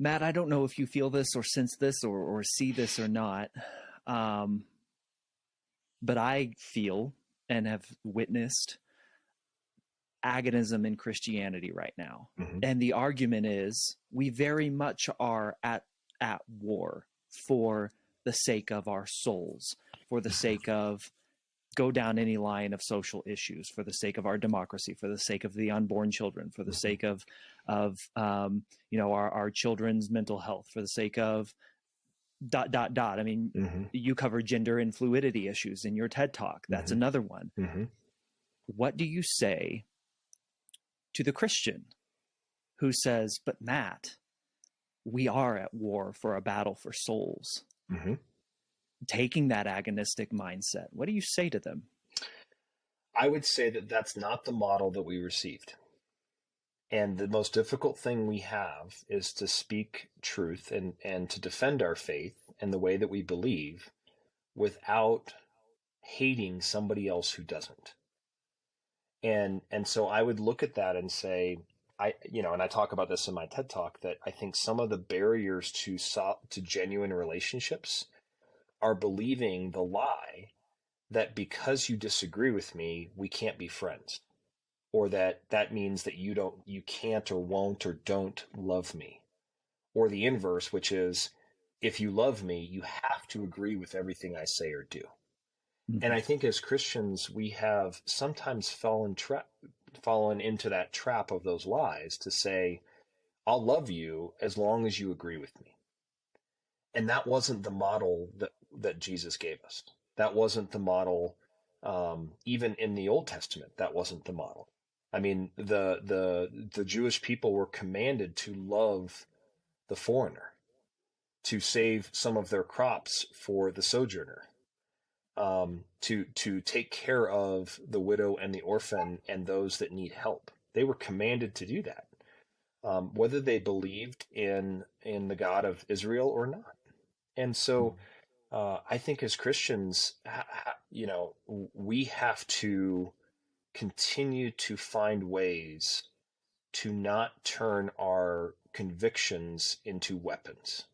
Matt, I don't know if you feel this or sense this or see this or not, um, but I feel and have witnessed agonism in Christianity right now. Hmm. And the argument is we very much are at war for the sake of our souls, for the sake of go down any line of social issues, for the sake of our democracy, for the sake of the unborn children, for the Hmm. sake of our children's mental health, for the sake of dot dot dot. I mean, Hmm. you cover gender and fluidity issues in your TED talk. That's Hmm. another one. Hmm. What do you say to the Christian who says, "But Matt, we are at war for a battle for souls," Hmm. taking that agonistic mindset? What do you say to them? I would say that that's not the model that we received. And the most difficult thing we have is to speak truth and to defend our faith and the way that we believe without hating somebody else who doesn't. And so I would look at that and say, and I talk about this in my TED talk, that I think some of the barriers to genuine relationships are believing the lie that because you disagree with me, we can't be friends, or that means that you can't or won't or don't love me, or the inverse, which is if you love me, you have to agree with everything I say or do. And Mm-hmm. I think as Christians, we have sometimes fallen into that trap of those lies to say, I'll love you as long as you agree with me. And that wasn't the model that Jesus gave us. That wasn't the model, even in the Old Testament. That wasn't the model. I mean, the Jewish people were commanded to love the foreigner, to save some of their crops for the sojourner, to take care of the widow and the orphan and those that need help. They were commanded to do that, whether they believed in the God of Israel or not. And so I think as Christians, we have to continue to find ways to not turn our convictions into weapons.